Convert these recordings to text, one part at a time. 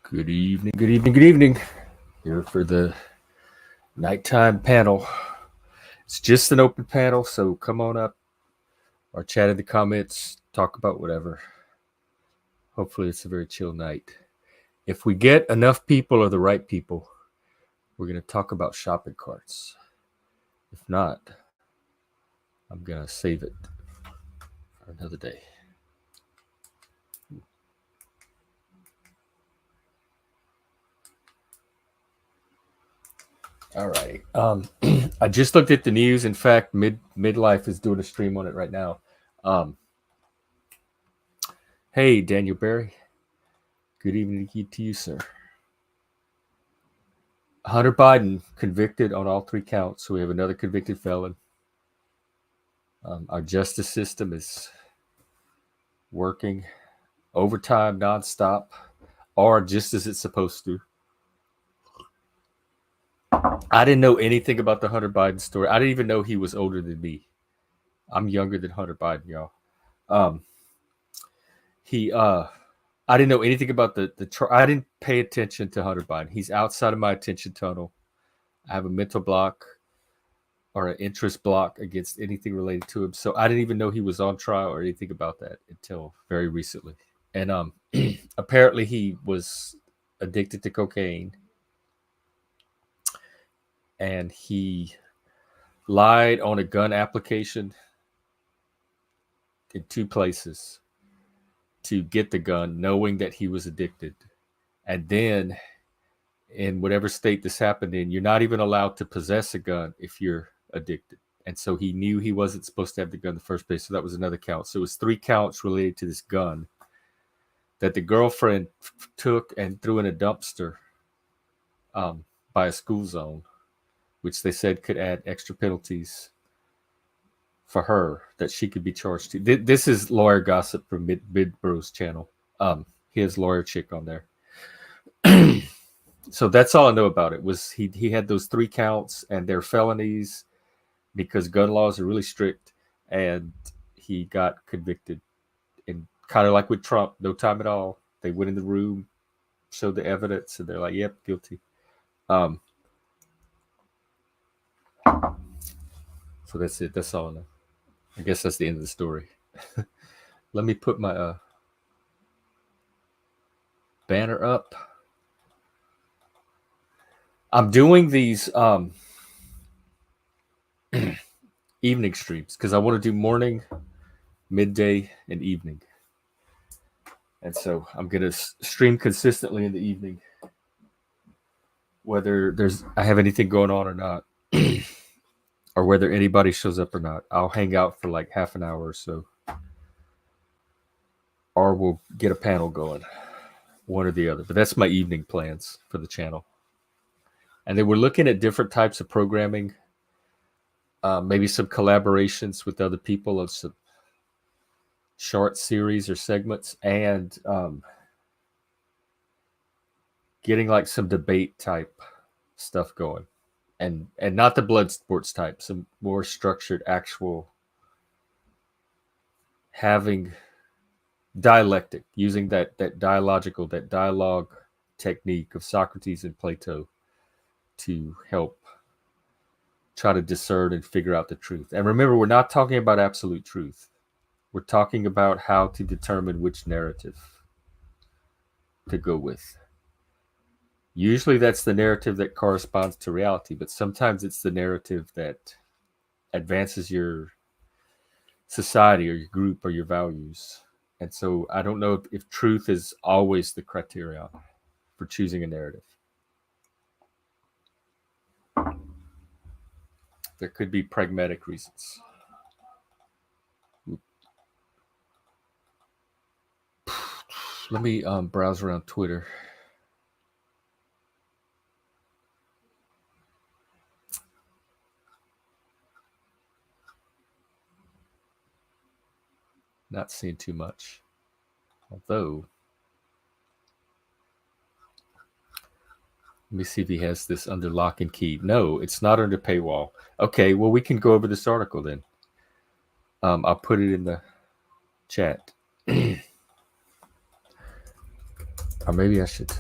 Good evening, good evening, good evening. Here for the nighttime panel. It's just an open panel, so come on up or chat in the comments, talk about whatever. Hopefully, it's a very chill night. If we get enough people or the right people, we're going to talk about shopping carts. If not, I'm going to save it for another day. All right. I just looked at the news. In fact, Midlife is doing a stream on it right now. Hey, Daniel Barry. Good evening to you, sir. Hunter Biden convicted on all three counts. So we have another convicted felon. Our justice system is working overtime, nonstop, or just as it's supposed to. I didn't know anything about the Hunter Biden story. I didn't even know he was older than me. I'm younger than Hunter Biden, y'all. I didn't know anything about the I didn't pay attention to Hunter Biden. He's outside of my attention tunnel. I have a mental block or an interest block against anything related to him. So I didn't even know he was on trial or anything about that until very recently. And apparently he was addicted to cocaine. And he lied on a gun application in two places to get the gun, knowing that he was addicted. And then in whatever state this happened in, you're not even allowed to possess a gun if you're addicted. And so he knew he wasn't supposed to have the gun in the first place. So that was another count. So it was 3 counts related to this gun that the girlfriend took and threw in a dumpster by a school zone, which they said could add extra penalties for her that she could be charged to. This is lawyer gossip from Midbro's channel. He has lawyer chick on there. So that's all I know about it. Was he had those 3 counts and they're felonies because gun laws are really strict, and he got convicted. And kind of like with Trump, no time at all. They went in the room, showed the evidence, and they're like, "Yep, guilty." So that's it. That's all I know. I guess that's the end of the story. Let me put my banner up. I'm doing these evening streams because I want to do morning, midday, and evening. And so I'm going to stream consistently in the evening, whether I have anything going on or not, or whether anybody shows up or not. I'll hang out for like half an hour or so, or we'll get a panel going, one or the other. But that's my evening plans for the channel. And then we're looking at different types of programming, maybe some collaborations with other people of some short series or segments, and getting like some debate type stuff going, and not the blood sports type, some more structured, actual having dialectic, using that dialogue technique of Socrates and Plato to help try to discern and figure out the truth. And remember, we're not talking about absolute truth. We're talking about how to determine which narrative to go with. Usually that's the narrative that corresponds to reality, but sometimes it's the narrative that advances your society or your group or your values. And so I don't know if truth is always the criterion for choosing a narrative. There could be pragmatic reasons. Let me browse around Twitter. Not seeing too much. Although, let me see if he has this under lock and key. No, it's not under paywall. Okay, well, we can go over this article then. I'll put it in the chat. Or maybe I should.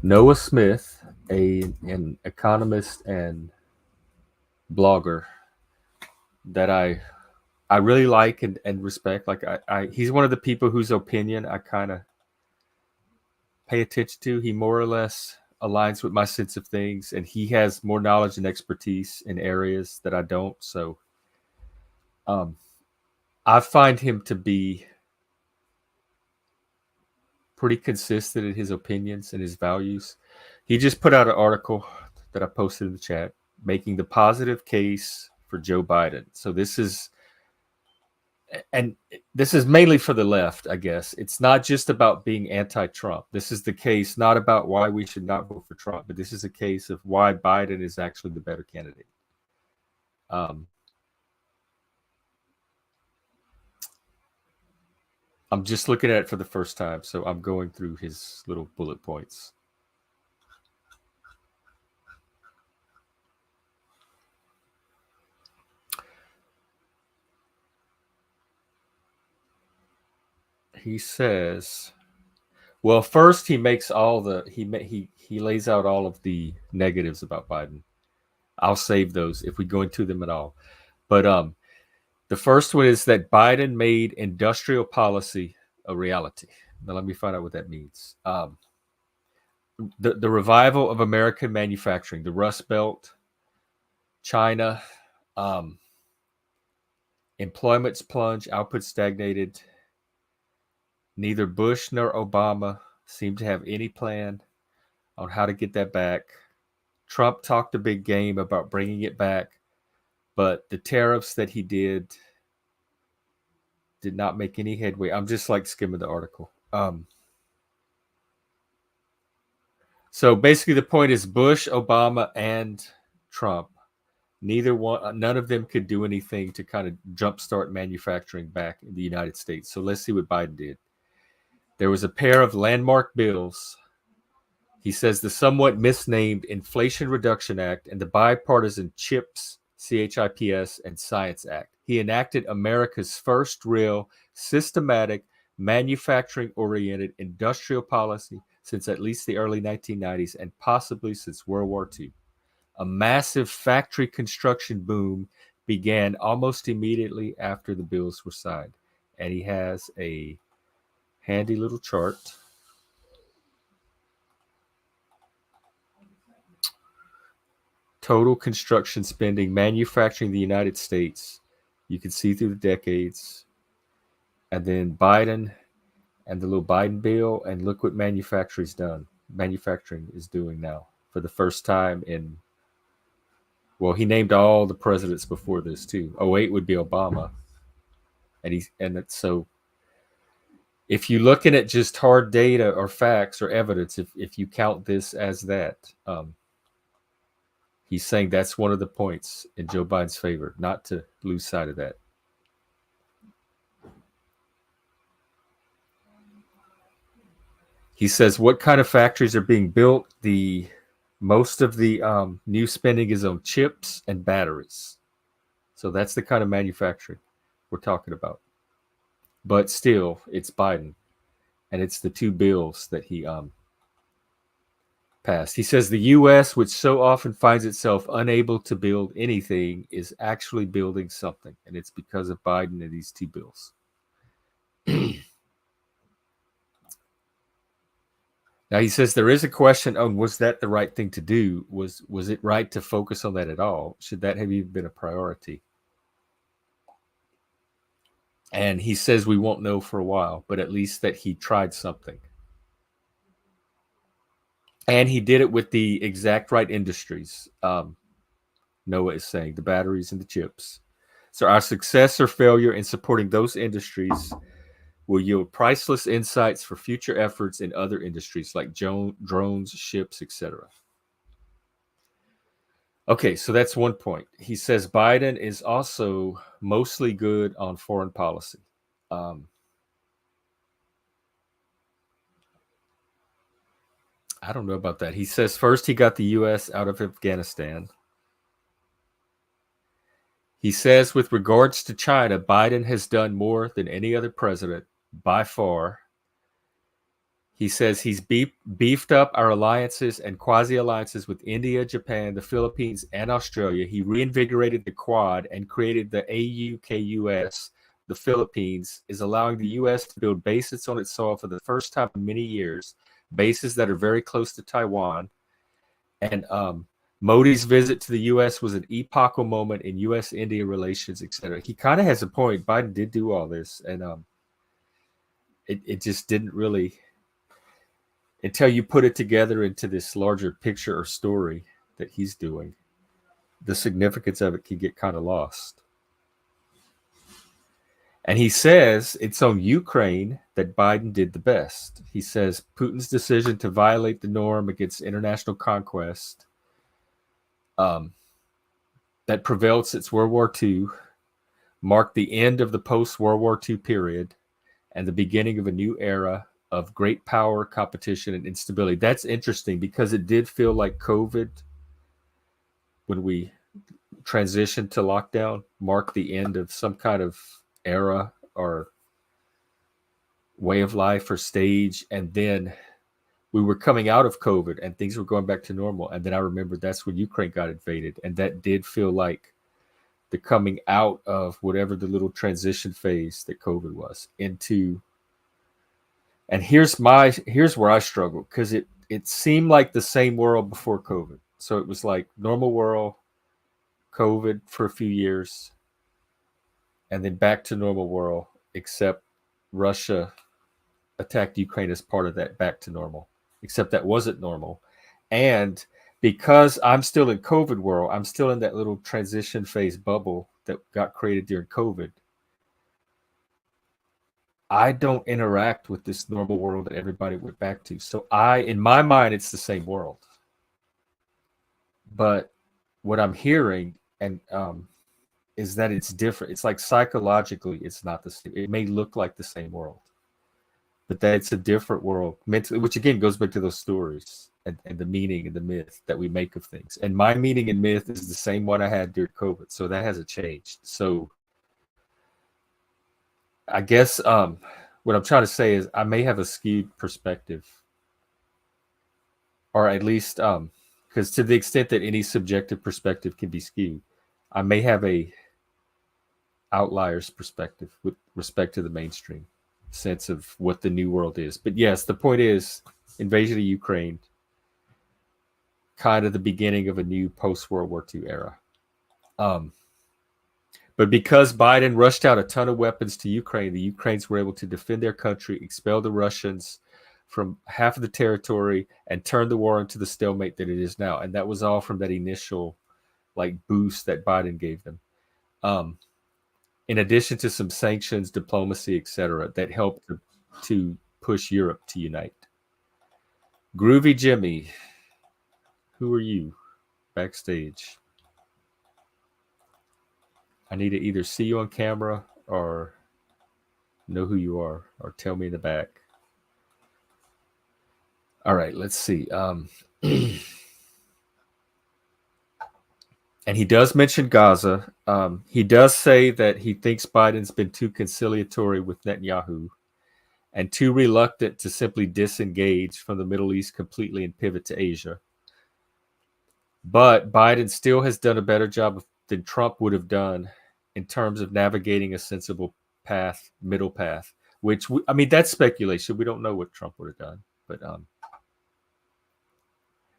Noah Smith, an economist and blogger that I really like and respect. Like he's one of the people whose opinion I kind of pay attention to. He more or less aligns with my sense of things, and he has more knowledge and expertise in areas that I don't. So um, I find him to be pretty consistent in his opinions and his values. He just put out an article that I posted in the chat making the positive case for Joe Biden. So and this is mainly for the left, I guess. It's not just about being anti-Trump. This is the case not about why we should not vote for Trump, but this is a case of why Biden is actually the better candidate. Um, I'm just looking at it for the first time, so I'm going through his little bullet points. He says, well, first he makes all the he lays out all of the negatives about Biden. I'll save those if we go into them at all. But the first one is that Biden made industrial policy a reality. Now, let me find out what that means. The revival of American manufacturing, the Rust Belt, China, um, employment's plunged, output stagnated. Neither Bush nor Obama seem to have any plan on how to get that back. Trump talked a big game about bringing it back, but the tariffs that he did not make any headway. I'm just like skimming the article. So basically, the point is Bush, Obama, and Trump. None of them could do anything to kind of jumpstart manufacturing back in the United States. So let's see what Biden did. There was a pair of landmark bills. He says the somewhat misnamed Inflation Reduction Act and the bipartisan CHIPS, and Science Act. He enacted America's first real, systematic, manufacturing-oriented industrial policy since at least the early 1990s and possibly since World War II. A massive factory construction boom began almost immediately after the bills were signed. And he has a handy little chart. Total construction spending, manufacturing in the United States. You can see through the decades. And then Biden and the little Biden bill, and look what manufacturing is doing now for the first time in, well, he named all the presidents before this too. 08 would be Obama. So if you're looking at just hard data or facts or evidence, if you count this as that, he's saying that's one of the points in Joe Biden's favor, not to lose sight of that. He says what kind of factories are being built? Most of the new spending is on chips and batteries. So that's the kind of manufacturing we're talking about. But still, it's Biden, and it's the two bills that he passed. He says the U.S., which so often finds itself unable to build anything, is actually building something, and it's because of Biden and these two bills. Now he says there is a question on was that the right thing to do? Was it right to focus on that at all? Should that have even been a priority? And he says we won't know for a while, but at least that he tried something. And he did it with the exact right industries. Noah is saying the batteries and the chips. So our success or failure in supporting those industries will yield priceless insights for future efforts in other industries like drones, ships, etc. Okay, so that's one point. He says Biden is also mostly good on foreign policy. I don't know about that. He says first he got the U.S. out of Afghanistan. He says with regards to China, Biden has done more than any other president by far. He says he's beefed up our alliances and quasi-alliances with India, Japan, the Philippines, and Australia. He reinvigorated the Quad and created the AUKUS. The Philippines is allowing the U.S. to build bases on its soil for the first time in many years, bases that are very close to Taiwan. And Modi's visit to the U.S. was an epochal moment in U.S.-India relations, etc. He kind of has a point. Biden did do all this, and it just didn't really, until you put it together into this larger picture or story that he's doing, the significance of it can get kind of lost. And he says it's on Ukraine that Biden did the best. He says Putin's decision to violate the norm against international conquest that prevailed since World War II marked the end of the post-World War II period and the beginning of a new era of great power, competition, and instability. That's interesting because it did feel like COVID, when we transitioned to lockdown, marked the end of some kind of era or way of life or stage. And then we were coming out of COVID and things were going back to normal. And then I remember that's when Ukraine got invaded. And that did feel like the coming out of whatever the little transition phase that COVID was into. And here's where I struggle, because it seemed like the same world before COVID. So it was like normal world, COVID for a few years, and then back to normal world, except Russia attacked Ukraine as part of that back to normal, except that wasn't normal. And because I'm still in COVID world, I'm still in that little transition phase bubble that got created during COVID. I don't interact with this normal world that everybody went back to. So in my mind, it's the same world. But what I'm hearing and is that it's different. It's like psychologically, it's not the same. It may look like the same world, but that it's a different world mentally, which again goes back to those stories and the meaning and the myth that we make of things. And my meaning and myth is the same one I had during COVID. So that hasn't changed. So I guess what I'm trying to say is I may have a skewed perspective, or at least because to the extent that any subjective perspective can be skewed, I may have a outlier's perspective with respect to the mainstream sense of what the new world is. But yes, the point is invasion of Ukraine, kind of the beginning of a new post-World War II era. But because Biden rushed out a ton of weapons to Ukraine, the Ukrainians were able to defend their country, expel the Russians from half of the territory, and turn the war into the stalemate that it is now. And that was all from that initial boost that Biden gave them. In addition to some sanctions, diplomacy, etc., that helped to push Europe to unite. Groovy Jimmy, who are you backstage? I need to either see you on camera or know who you are or tell me in the back. All right, let's see. And he does mention Gaza. He does say that he thinks Biden's been too conciliatory with Netanyahu and too reluctant to simply disengage from the Middle East completely and pivot to Asia. But Biden still has done a better job than Trump would have done in terms of navigating a sensible path, middle path, which, that's speculation. We don't know what Trump would have done.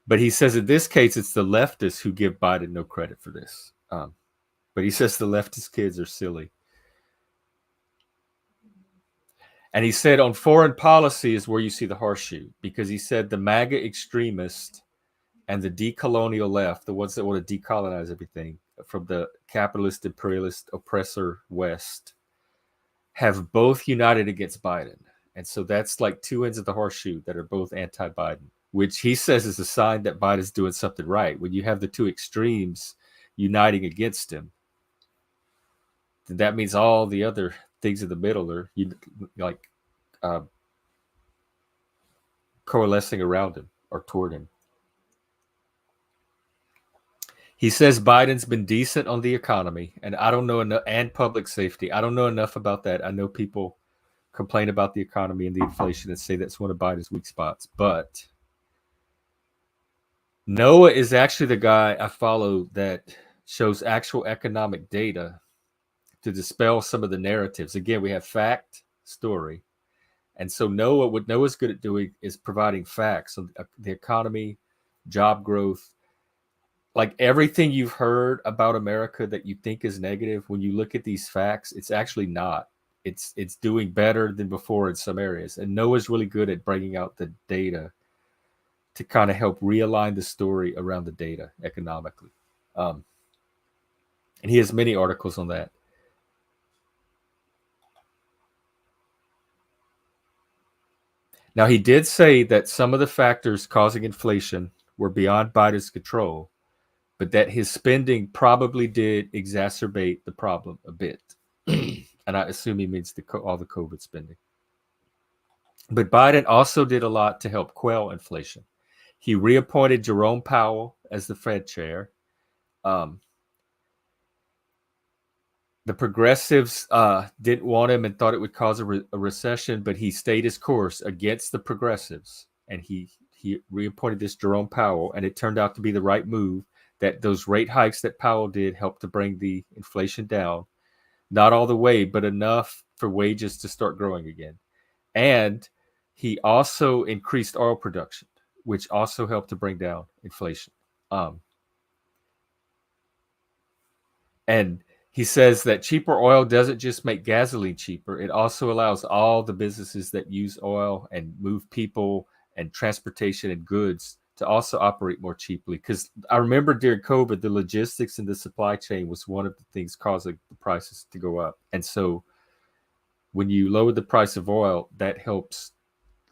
But he says in this case, it's the leftists who give Biden no credit for this. But he says the leftist kids are silly. And he said on foreign policy is where you see the horseshoe, because he said the MAGA extremists and the decolonial left, the ones that want to decolonize everything from the capitalist, imperialist, oppressor West, have both united against Biden. And so that's like two ends of the horseshoe that are both anti-Biden, which he says is a sign that Biden's doing something right. When you have the two extremes uniting against him, then that means all the other things in the middle are coalescing around him or toward him. He says Biden's been decent on the economy, and I don't know enough, and public safety. I don't know enough about that. I know people complain about the economy and the inflation and say that's one of Biden's weak spots. But Noah is actually the guy I follow that shows actual economic data to dispel some of the narratives. Again, we have fact, story. And so what Noah's good at doing is providing facts on the economy, job growth, like everything you've heard about America that you think is negative. When you look at these facts, it's actually not. It's doing better than before in some areas. And Noah's really good at bringing out the data to kind of help realign the story around the data economically. And he has many articles on that. Now, he did say that some of the factors causing inflation were beyond Biden's control, but that his spending probably did exacerbate the problem a bit. And I assume he means all the COVID spending. But Biden also did a lot to help quell inflation. He reappointed Jerome Powell as the Fed chair. The progressives didn't want him and thought it would cause a recession, but he stayed his course against the progressives, and he reappointed this Jerome Powell, and it turned out to be the right move. That those rate hikes that Powell did helped to bring the inflation down, not all the way, but enough for wages to start growing again. And he also increased oil production, which also helped to bring down inflation. And he says that cheaper oil doesn't just make gasoline cheaper. It also allows all the businesses that use oil and move people and transportation and goods to also operate more cheaply. Because I remember during COVID, the logistics and the supply chain was one of the things causing the prices to go up. And so when you lower the price of oil, that helps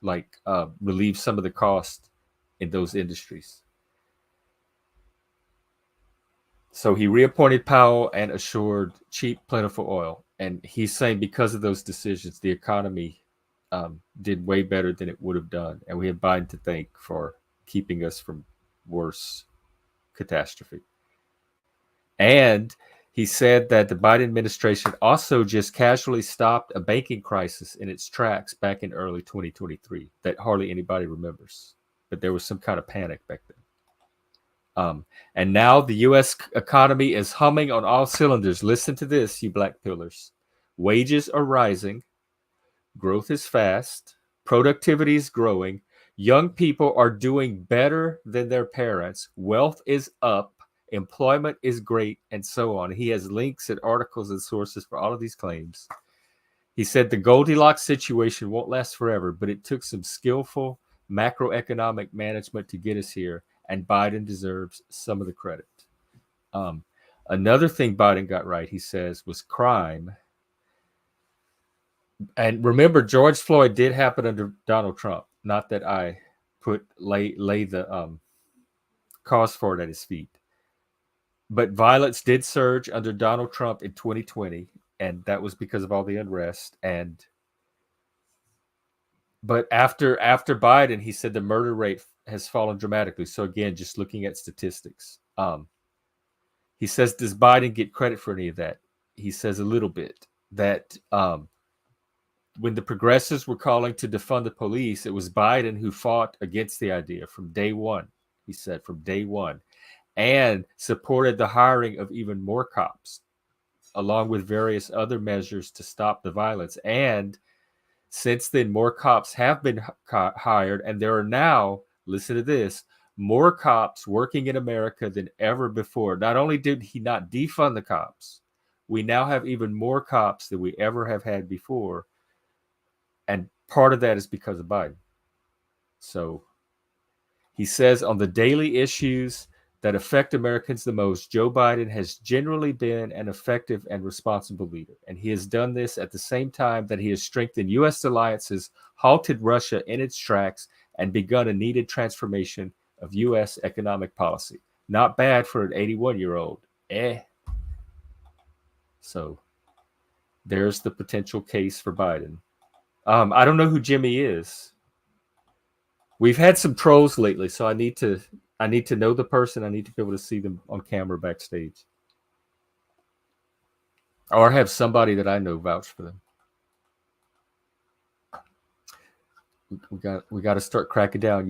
relieve some of the cost in those industries. So he reappointed Powell and assured cheap, plentiful oil. And he's saying because of those decisions, the economy did way better than it would have done. And we have Biden to thank for keeping us from worse catastrophe. And he said that the Biden administration also just casually stopped a banking crisis in its tracks back in early 2023 that hardly anybody remembers. But there was some kind of panic back then. And now the U.S. economy is humming on all cylinders. Listen to this, you black pillars. Wages are rising. Growth is fast. Productivity is growing. Young people are doing better than their parents. Wealth is up. Employment is great, and so on. He has links and articles and sources for all of these claims. He said the Goldilocks situation won't last forever, but it took some skillful macroeconomic management to get us here, and Biden deserves some of the credit. Another thing Biden got right, he says, was crime. And remember, George Floyd did happen under Donald Trump. Not that I lay the cause for it at his feet. But violence did surge under Donald Trump in 2020, and that was because of all the unrest. But after Biden, he said the murder rate has fallen dramatically. So again, just looking at statistics, he says, does Biden get credit for any of that? He says a little bit. That when the progressives were calling to defund the police, it was Biden who fought against the idea from day one. He said from day one, and supported the hiring of even more cops, along with various other measures to stop the violence. And since then, more cops have been hired, and there are now, listen to this, more cops working in America than ever before. Not only did he not defund the cops, we now have even more cops than we ever have had before. And part of that is because of Biden. So he says on the daily issues that affect Americans the most, Joe Biden has generally been an effective and responsible leader. And he has done this at the same time that he has strengthened U.S. alliances, halted Russia in its tracks, and begun a needed transformation of U.S. economic policy. Not bad for an 81-year-old. So there's the potential case for Biden. I don't know who Jimmy is. We've had some trolls lately, so I need to know the person. I need to be able to see them on camera backstage, or have somebody that I know vouch for them. we got to start cracking down.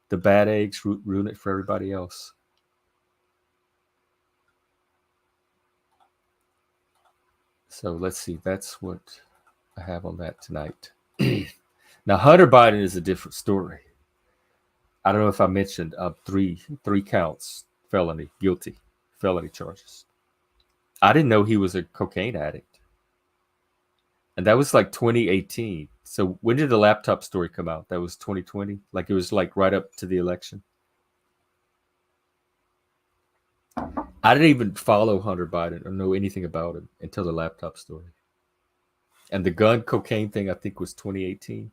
The bad eggs ruin it for everybody else. So let's see. That's what I have on that tonight. Now Hunter Biden is a different story. I don't know if I mentioned three counts guilty felony charges. I didn't know he was a cocaine addict, and that was like 2018. So when did the laptop story come out? That was 2020. Like it was like right up to the election. I didn't even follow Hunter Biden or know anything about him until the laptop story. And the gun cocaine thing, I think, was 2018.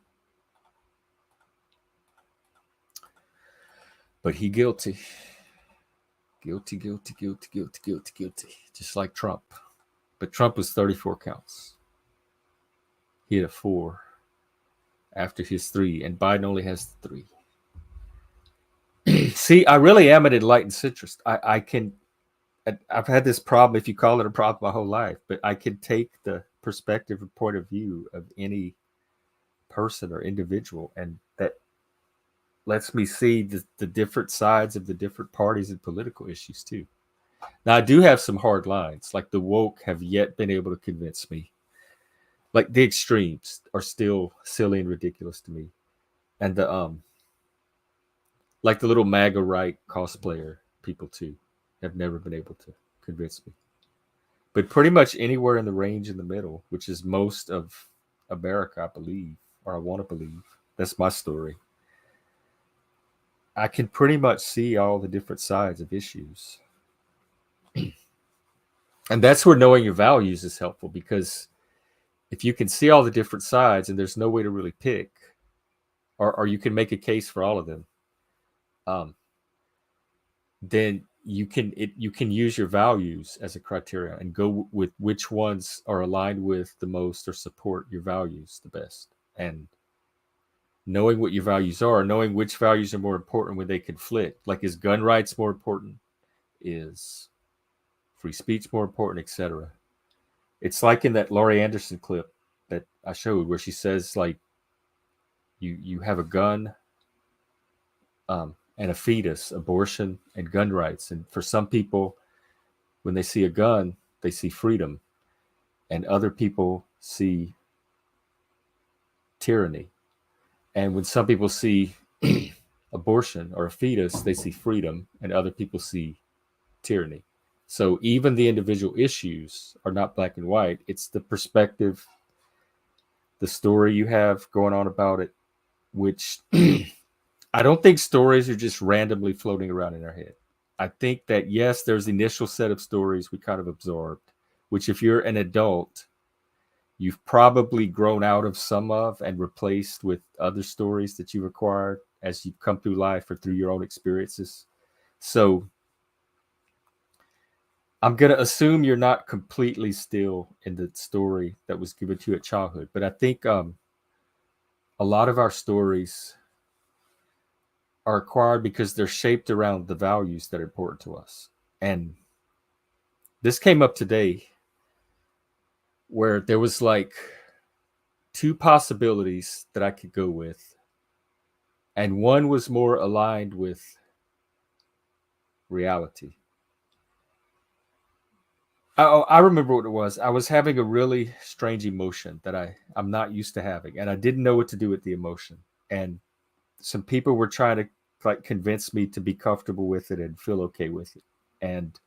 But he guilty. Guilty, guilty, guilty, guilty, guilty, guilty. Just like Trump. But Trump was 34 counts. He had a 4 after his 3, and Biden only has 3. See, I really am an enlightened centrist. I've had this problem, if you call it a problem, my whole life, but I can take the perspective and point of view of any person or individual, and that lets me see the different sides of the different parties and political issues too. Now, I do have some hard lines, like the woke have yet been able to convince me. Like the extremes are still silly and ridiculous to me, and the like the little MAGA right cosplayer people too have never been able to convince me. But pretty much anywhere in the range in the middle, which is most of America, I believe, or I want to believe, that's my story. I can pretty much see all the different sides of issues. And that's where knowing your values is helpful, because if you can see all the different sides and there's no way to really pick, or you can make a case for all of them, then you can use your values as a criteria and go with which ones are aligned with the most or support your values the best. And knowing what your values are, knowing which values are more important when they conflict, like is gun rights more important, is free speech more important, etc. It's like in that Laurie Anderson clip that I showed where she says, like, you have a gun, and a fetus, abortion, and gun rights. And for some people, when they see a gun, they see freedom, and other people see tyranny. And when some people see abortion or a fetus, they see freedom, and other people see tyranny. So even the individual issues are not black and white. It's the perspective, the story you have going on about it, which I don't think stories are just randomly floating around in our head. I think that, yes, there's the initial set of stories we kind of absorbed, which if you're an adult, you've probably grown out of some of and replaced with other stories that you've acquired as you've come through life or through your own experiences. So I'm going to assume you're not completely still in the story that was given to you at childhood. But I think a lot of our stories are acquired because they're shaped around the values that are important to us. And this came up today where there was like 2 possibilities that I could go with. And one was more aligned with reality. I remember what it was. I was having a really strange emotion that I'm not used to having, and I didn't know what to do with the emotion. And some people were trying to like convince me to be comfortable with it and feel okay with it. And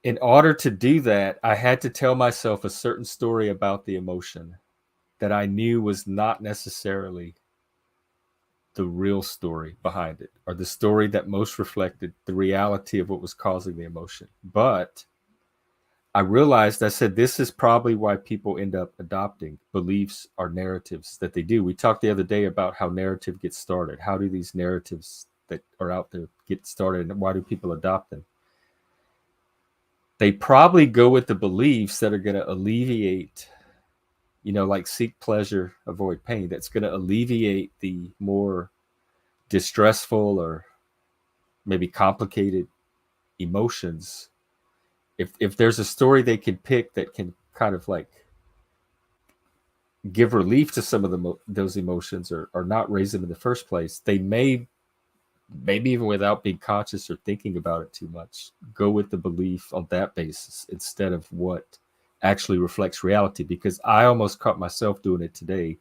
in order to do that, I had to tell myself a certain story about the emotion that I knew was not necessarily the real story behind it, or the story that most reflected the reality of what was causing the emotion. But I realized, I said, this is probably why people end up adopting beliefs or narratives that they do. We talked the other day about how narrative gets started. How do these narratives that are out there get started, and why do people adopt them? They probably go with the beliefs that are going to alleviate, like seek pleasure, avoid pain. That's going to alleviate the more distressful or maybe complicated emotions. If there's a story they can pick that can kind of like give relief to some of those emotions, or not raise them in the first place, they may, maybe even without being conscious or thinking about it too much, go with the belief on that basis instead of what actually reflects reality. Because I almost caught myself doing it today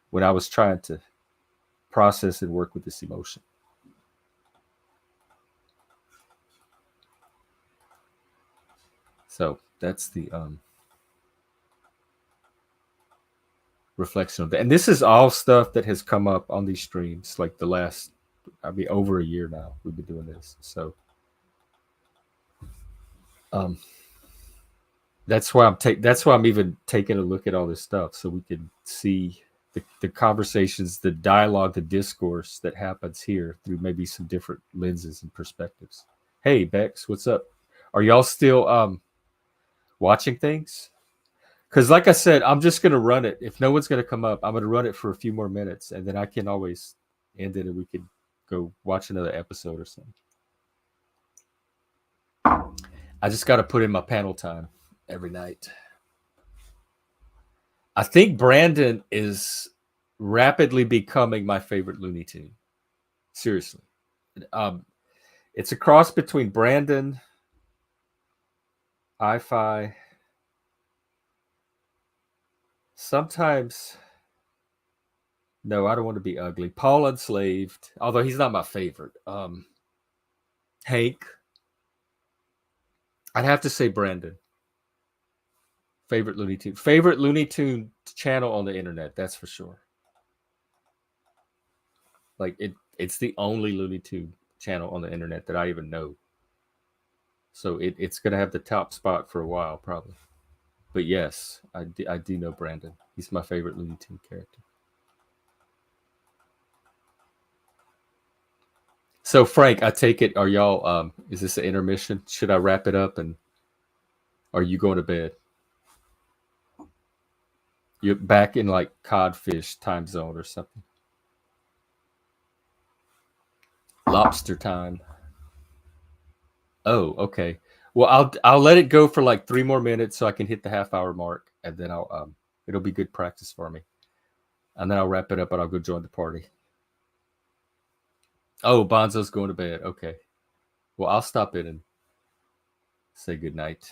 when I was trying to process and work with this emotion. So that's the reflection of that. And this is all stuff that has come up on these streams like the last, I mean, over a year now we've been doing this. So um, that's why I'm even taking a look at all this stuff, so we can see the conversations, the dialogue, the discourse that happens here through maybe some different lenses and perspectives. Hey Bex, what's up? Are y'all still watching things? Because like I said, I'm just gonna run it. If no one's gonna come up, I'm gonna run it for a few more minutes, and then I can always end it, and we can go watch another episode or something. I just got to put in my panel time every night. I think Brandon is rapidly becoming my favorite Looney Tune. Seriously. It's a cross between Brandon, I-Fi, sometimes, no, I don't want to be ugly, Paul Unslaved, although he's not my favorite. Hank. I'd have to say Brandon. Favorite Looney Tune channel on the internet, that's for sure. Like it's the only Looney Tune channel on the internet that I even know. So it's gonna have the top spot for a while, probably. But yes, I do know Brandon. He's my favorite Looney Tune character. So Frank, I take it, are y'all is this an intermission? Should I wrap it up, and are you going to bed? You're back in like codfish time zone or something. Lobster time. Oh, okay. Well, I'll let it go for like 3 more minutes so I can hit the half-hour mark, and then I'll it'll be good practice for me. And then I'll wrap it up, and I'll go join the party. Oh, Bonzo's going to bed. Okay. Well, I'll stop in and say good night.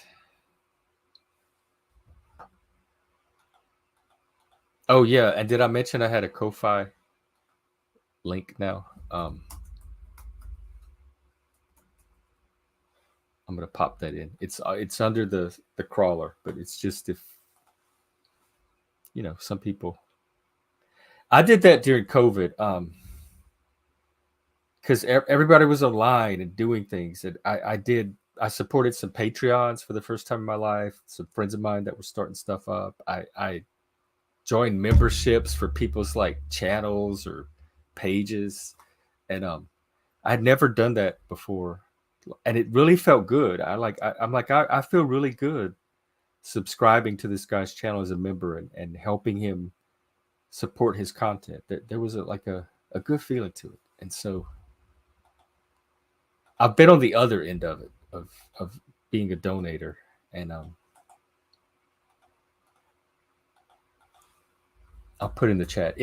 Oh yeah, and did I mention I had a Ko-Fi link now? I'm gonna pop that in. It's under the crawler, but it's just if some people. I did that during COVID, because everybody was online and doing things, and I supported some Patreons for the first time in my life. Some friends of mine that were starting stuff up. I joined memberships for people's like channels or pages, and I'd never done that before, and it really felt good. I feel really good subscribing to this guy's channel as a member, and helping him support his content. That there was a good feeling to it, and so I've been on the other end of it, of being a donator, and I'll put in the chat.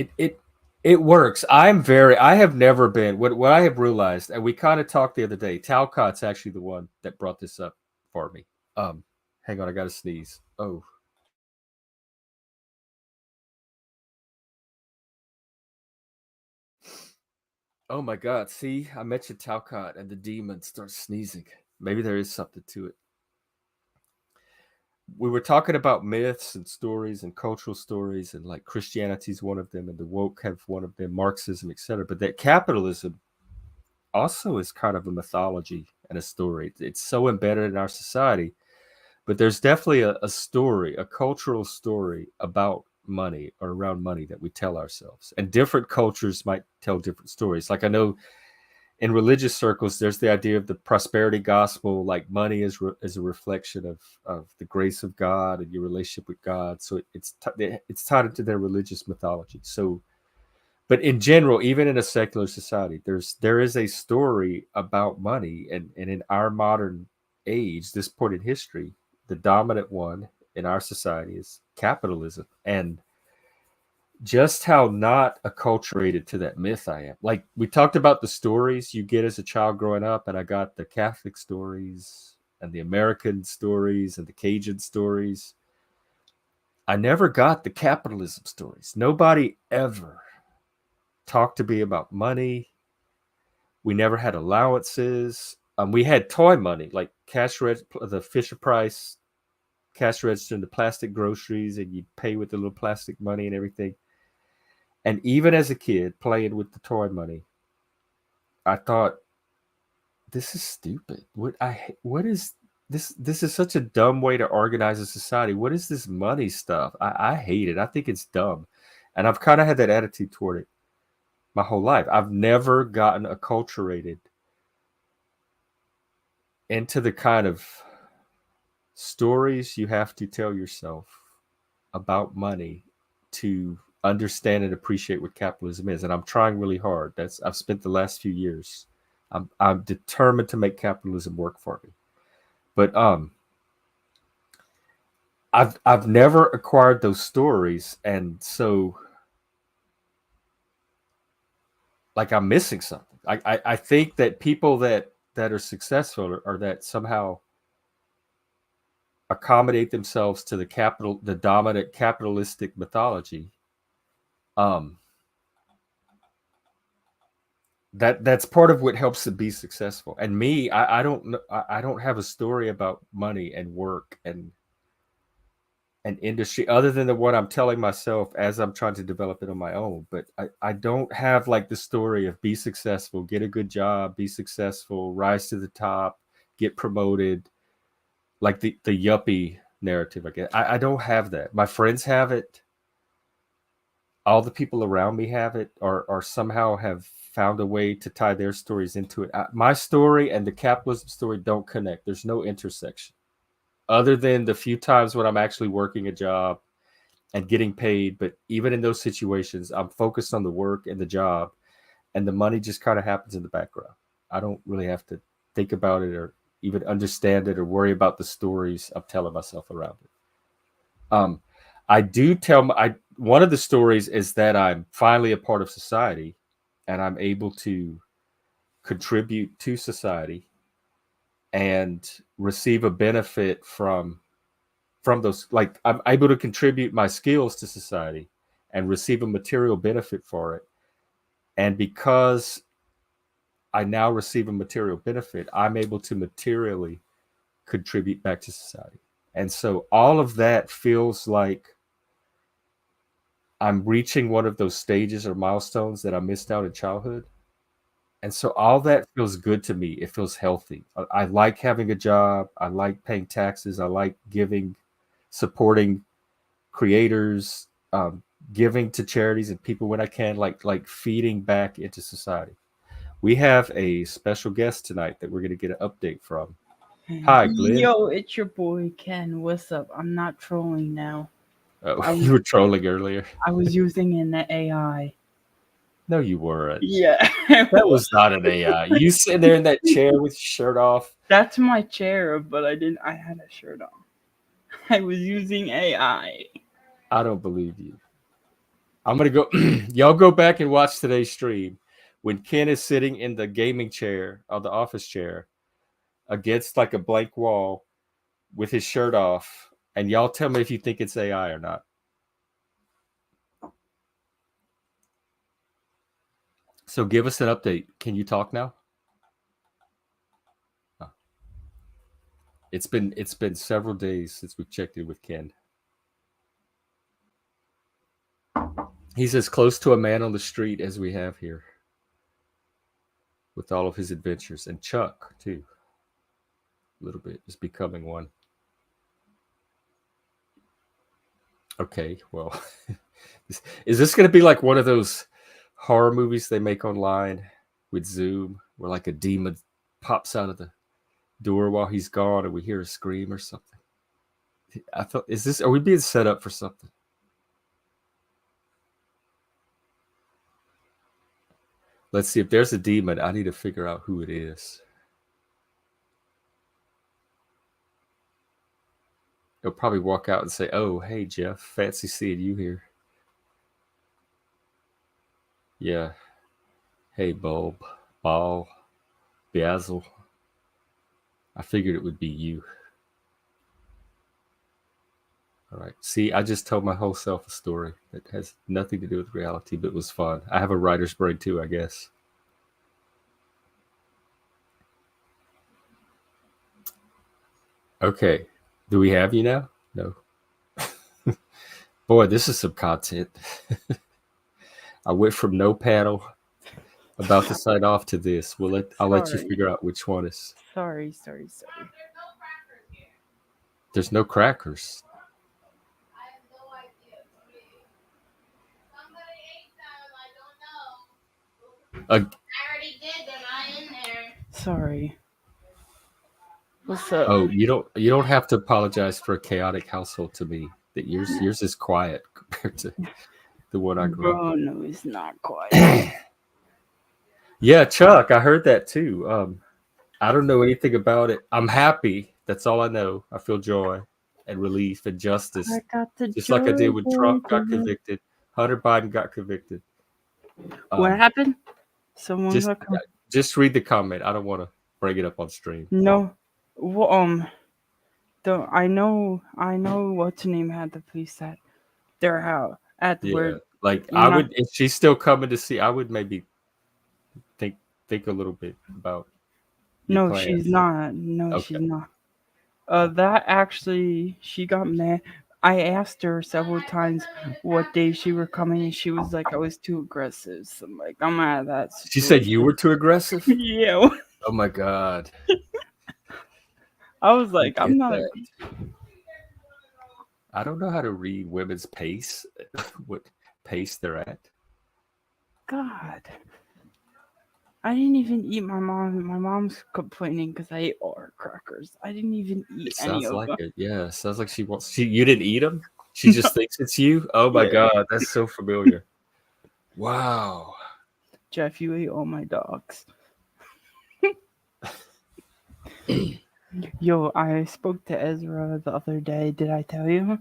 It works. I have never been, what I have realized, and we kind of talked the other day. Talcott's actually the one that brought this up for me. Hang on, I got to sneeze. Oh. Oh my God. See, I mentioned Talcott and the demon starts sneezing. Maybe there is something to it. We were talking about myths and stories and cultural stories, and like Christianity's one of them, and the woke have one of them, Marxism, etc. But that capitalism also is kind of a mythology and a story. It's so embedded in our society, but there's definitely a story, a cultural story about money or around money that we tell ourselves. And different cultures might tell different stories. Like I know in religious circles, there's the idea of the prosperity gospel, like money is a reflection of the grace of God and your relationship with God. So it's tied into their religious mythology. So, but in general, even in a secular society, there is a story about money, and in our modern age, this point in history, the dominant one in our society is capitalism, and just how not acculturated to that myth I am. Like we talked about the stories you get as a child growing up, and I got the Catholic stories and the American stories and the Cajun stories. I never got the capitalism stories. Nobody ever talked to me about money. We never had allowances. We had toy money, like the Fisher Price cash register and the plastic groceries, and you'd pay with the little plastic money and everything. And even as a kid playing with the toy money, I thought, this is stupid. What is this? This is such a dumb way to organize a society. What is this money stuff? I hate it. I think it's dumb. And I've kind of had that attitude toward it my whole life. I've never gotten acculturated into the kind of stories you have to tell yourself about money to understand and appreciate what capitalism is. And I'm trying really hard. I've spent the last few years. I'm determined to make capitalism work for me. But I've never acquired those stories, and so like I'm missing something. I think that people that are successful or that somehow accommodate themselves to the dominant capitalistic mythology, um, that's part of what helps to be successful. And me, I don't know, I don't have a story about money and work and industry other than the one I'm telling myself as I'm trying to develop it on my own. But I don't have like the story of be successful, get a good job, be successful, rise to the top, get promoted, like the yuppie narrative. I guess I don't have that. My friends have it. All the people around me have it, or somehow have found a way to tie their stories into it. My story and the capitalism story don't connect. There's no intersection other than the few times when I'm actually working a job and getting paid. But even in those situations, I'm focused on the work and the job, and the money just kind of happens in the background. I don't really have to think about it or even understand it or worry about the stories I'm telling myself around it. Um, I do tell my, one of the stories is that I'm finally a part of society and I'm able to contribute to society and receive a benefit from those, like I'm able to contribute my skills to society and receive a material benefit for it. And because I now receive a material benefit, I'm able to materially contribute back to society. And so all of that feels like I'm reaching one of those stages or milestones that I missed out in childhood. And so all that feels good to me. It feels healthy. I like having a job. I like paying taxes. I like giving, supporting creators, giving to charities and people when I can, like feeding back into society. We have a special guest tonight that we're going to get an update from. Hi, Glenn. Yo, it's your boy Ken. What's up? I'm not trolling now. Oh, I was you were trolling earlier. I was using an AI. No, you weren't. Yeah, That was not an AI. You sitting there in that chair with your shirt off. that's my chair, but I didn't. I had a shirt on. I was using AI. I don't believe you. I'm gonna go. Y'all go back and watch today's stream when Ken is sitting in the gaming chair or the office chair against like a blank wall with his shirt off, and y'all tell me if you think it's AI or not. So give us an update. Can you talk now? Oh. It's been several days since we've checked in with Ken. He's as close to a man on the street as we have here with all of his adventures, and Chuck too. A little bit is becoming one. Okay, well, is this going to be like one of those horror movies they make online with Zoom, where like a demon pops out of the door while he's gone, and we hear a scream or something? I thought, is this? Are we being set up for something? Let's see. If there's a demon, I need to figure out who it is. He'll probably walk out and say, "Oh, hey Jeff, fancy seeing you here." Yeah. Hey, bulb, ball, basil. I figured it would be you. All right. See, I just told my whole self a story that has nothing to do with reality, but was fun. I have a writer's brain too, I guess. Okay. Do we have you now? No. Boy, this is some content. I went from no panel about to sign off to this. I'll let you Sorry. figure out which one is. Sorry, sorry, sorry. There's no crackers. Uh, Sorry. What's up? oh, you don't have to apologize for a chaotic household to me. That yours is quiet compared to the one I grew up Bro, with. no, it's not quiet. Yeah, Chuck, I heard that too. I don't know anything about it. I'm happy. That's all I know. I feel joy and relief and I justice, got the just like I did joy when boy. Trump got convicted. Hunter Biden got convicted. What Um, happened? Someone just got come. just read the comment. I don't want to bring it up on stream. No. Well, I know what's her name had the police at their house at Yeah, where like you I know. would if she's still coming to see. I would maybe think think a little bit about your No, she's plans. not. No, Okay. she's not. That actually, she got mad. I asked her several times what day she were coming, and she was like, "I was too aggressive." So I'm like, "I'm out of that She said situation." you were too aggressive. Yeah, Oh my god, I was I like, "I'm get not." that. I don't know how to read women's pace, what pace they're at. God, I didn't even eat my mom. My mom's complaining because I ate all her crackers. I didn't even eat It any sounds of like them. it. Yeah, sounds like she wants. You didn't eat them. She just thinks it's you. Oh my Yeah, god, that's so familiar. Wow. Jeff, you ate all my dogs. Yo, I spoke to Ezra the other day. Did I tell you?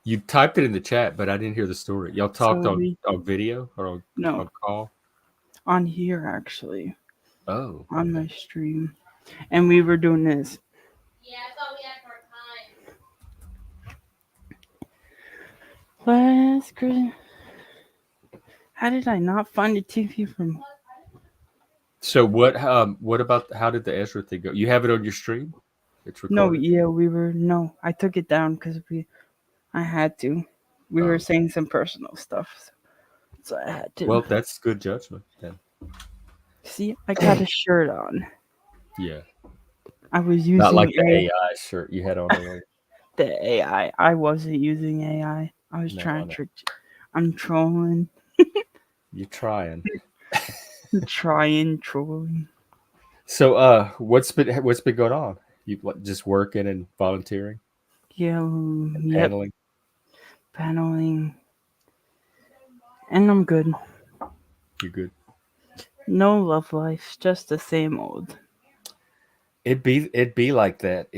You typed it in the chat, but I didn't hear the story. Y'all talked So on video or no, on call. on here actually, Oh, on okay. my stream, and we were doing this. Last Christmas. How did I not find a TV from? So what about how did the Ezra thing go? You have it on your stream? It's No, recorded? yeah, we were. No, I took it down because I had to. We were Oh. saying some personal stuff, so I had to. Well, that's good judgment then. See, I got a shirt on. Yeah. I was Not like using the AI shirt you had on earlier. the AI. I wasn't using AI. I was No, I trying know. to. I'm trolling, You're trying. trolling. So what's been going on? You just working and volunteering Yeah, and yep, paneling? paneling, and I'm good. You're good. No love life, just the same old. It'd be like that.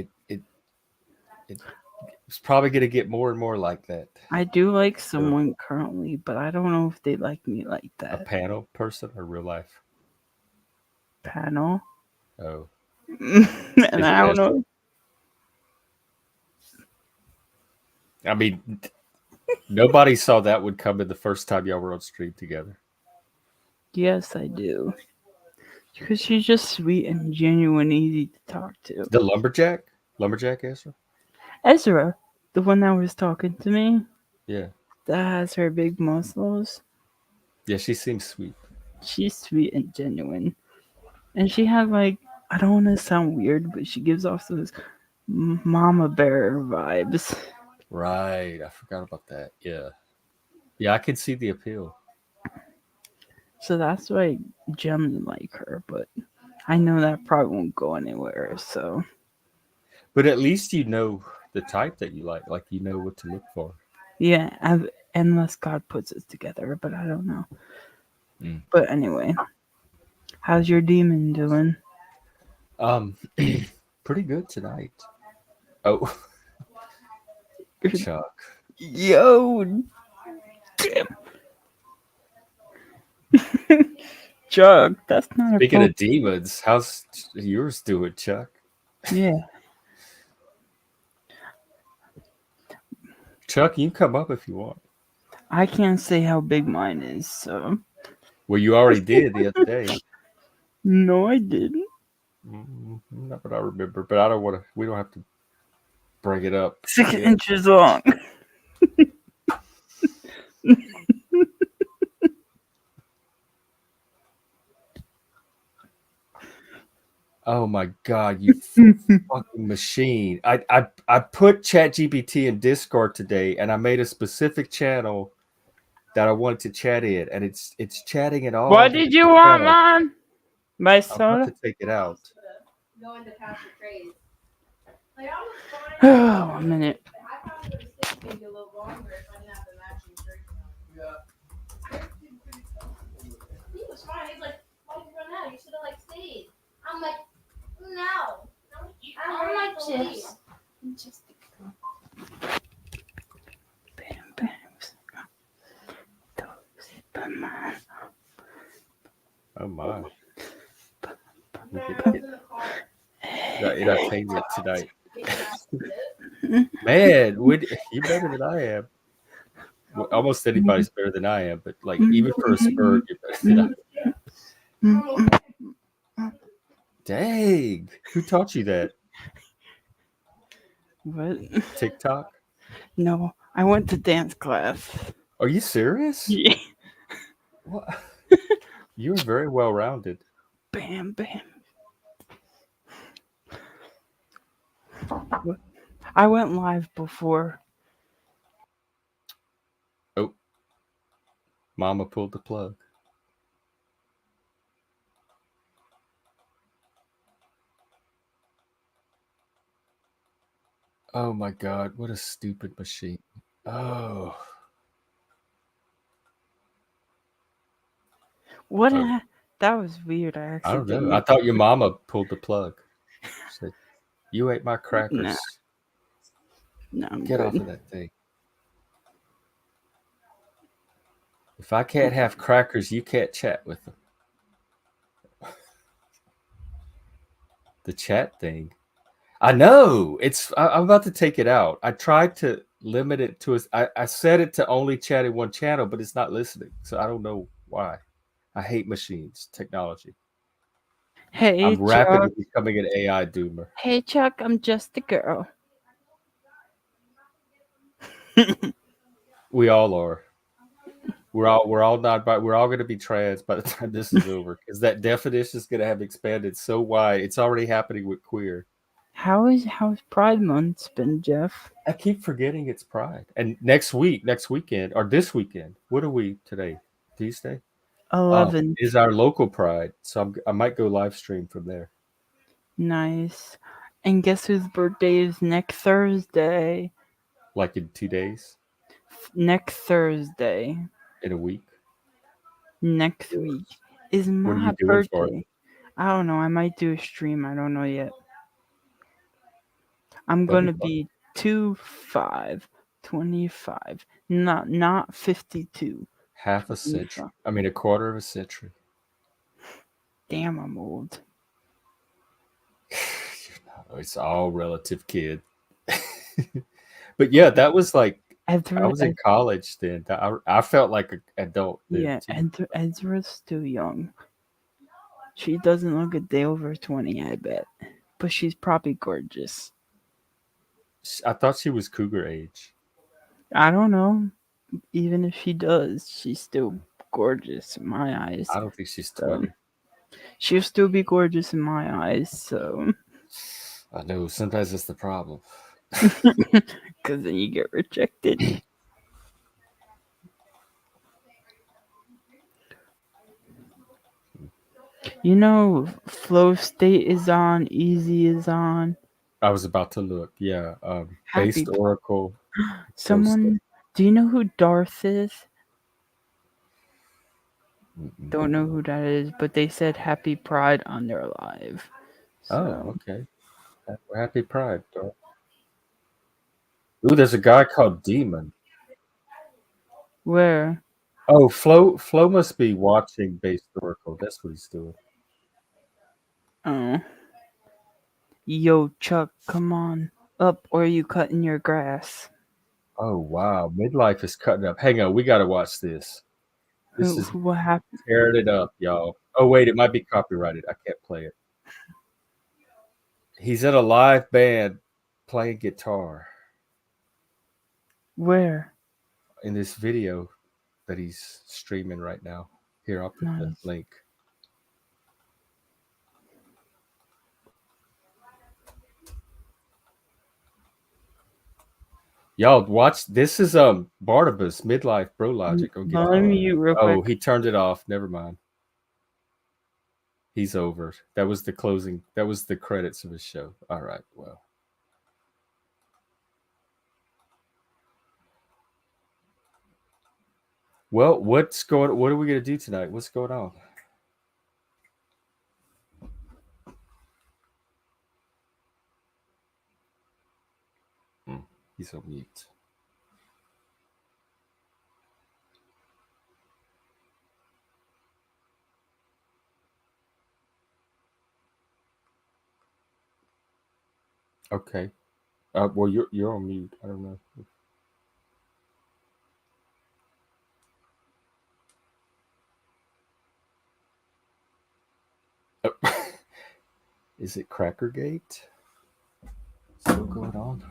It's probably gonna get more and more like that. I do like So someone currently, but I don't know if they like me like a that. panel person or real life? Panel. Oh, And is I it don't Ezra? know. I mean, nobody saw that would come in the first time y'all were on stream together. Yes, I do. Because she's just sweet and genuine, easy to talk to. The lumberjack Ezra. Ezra, the one that was talking to me, Yeah, that has her big muscles, yeah. She seems sweet. she's sweet and genuine. And she had like, I don't want to sound weird, but she gives off those mama bear vibes. Right. I forgot about that. Yeah. Yeah, I can see the appeal. So that's why I generally like her, but I know that probably won't go anywhere. So But at least you know the type that you like. Like you know what to look for. yeah, unless God puts us together, but I don't know. Mm. But anyway, how's your demon doing? Um, pretty good tonight. Oh, Chuck. Yo, damn. Chuck, that's not Speaking of appropriate. demons, how's yours doing, Chuck? Yeah, Chuck, you can come up if you want. I can't say how big mine is, so. Well, you already did the other day. No, I didn't. Not what I remember, but I don't want to. We don't have to bring it up Six again. inches long. Oh my God, you fucking machine! I put ChatGPT in Discord today, and I made a specific channel that I wanted to chat in, and it's chatting in all What the did you different want, channels. Mom? My I'm about soda? to take it out. Oh, a minute. Bam, bam. Oh my! We're gonna get the entertainment tonight, man. You better than I am? Well, almost anybody's better than I am, but like even for a spur, you're better than I. Dang, who taught you that? What? TikTok? No, I went to dance class. Are you serious? Yeah. What? You're very well rounded. Bam, bam. What? I went live before. Oh, Mama pulled the plug. Oh my God, what a stupid machine. Oh, What? oh, That was weird. I I don't know. I accidentally. thought your mama pulled the plug. She said, "You ate my No, crackers. no, I'm Get off good. of that thing. If I can't have crackers, you can't chat with them." The chat thing. I know. I'm about to take it out. I tried to limit it to I set it to only chatting one channel, but it's not listening. So I don't know why. I hate machines, technology. Hey, I'm rapidly Chuck. becoming an AI doomer. Hey, Chuck. I'm just a girl. We all are. We're all not by we're all going to be trans by the time this is over because that definition is going to have expanded so wide. It's already happening with queer. How's Pride Month been, Jeff? I keep forgetting it's Pride. And next weekend, or this weekend, what are we today? Tuesday? 11th. Is our local Pride. So I might go live stream from there, Nice. And guess whose birthday is next Thursday? like in 2 days, Next Thursday. in a week. Next week is What are you my doing for it? birthday. I don't know. I might do a stream. I don't know yet. I'm That'd be gonna fun. be 25, not 52. Half a 25. century. I mean, a quarter of a century. Damn, I'm old. It's all relative, kid. But yeah, that was like I Ezra, was in college then. I felt like an adult then yeah, too. Ezra's still young. She doesn't look a day over 20, I bet. But she's probably gorgeous. I thought she was cougar age. I don't know. Even if she does, she's still gorgeous in my eyes. I don't think she's So 20. she'll still be gorgeous in my eyes. So I know sometimes that's the problem. because then you get rejected. You know, flow state is on, easy is on. I was about to look. Yeah, Happy. based Oracle flow state. Someone, do you know who Darth is? Mm-mm. Don't know who that is, but they said Happy Pride on their live. Oh, So okay. Happy Pride. Dog. Ooh, there's a guy called Demon. where? Oh, Flo must be watching Base Oracle. That's what he's doing. Oh. Yo, Chuck, come on. Up, or are you cutting your grass? Oh wow, midlife is cutting up. Hang on, we got to watch this. This is What happened? tearing it up, y'all. Oh wait, it might be copyrighted. I can't play it. He's in a live band playing guitar Where? in this video that he's streaming right now. Here, I'll put the Nice. link. Y'all watch. This is Barnabas midlife bro logic on Let me guitar. mute real Oh, quick. he turned it off. Never mind. He's over. That was the closing. That was the credits of his show. All right. Well. Well, what's going? What are we gonna do tonight? What's going on? He's on mute. Okay. Well, you're on mute. I don't know. Is it Crackergate still going on?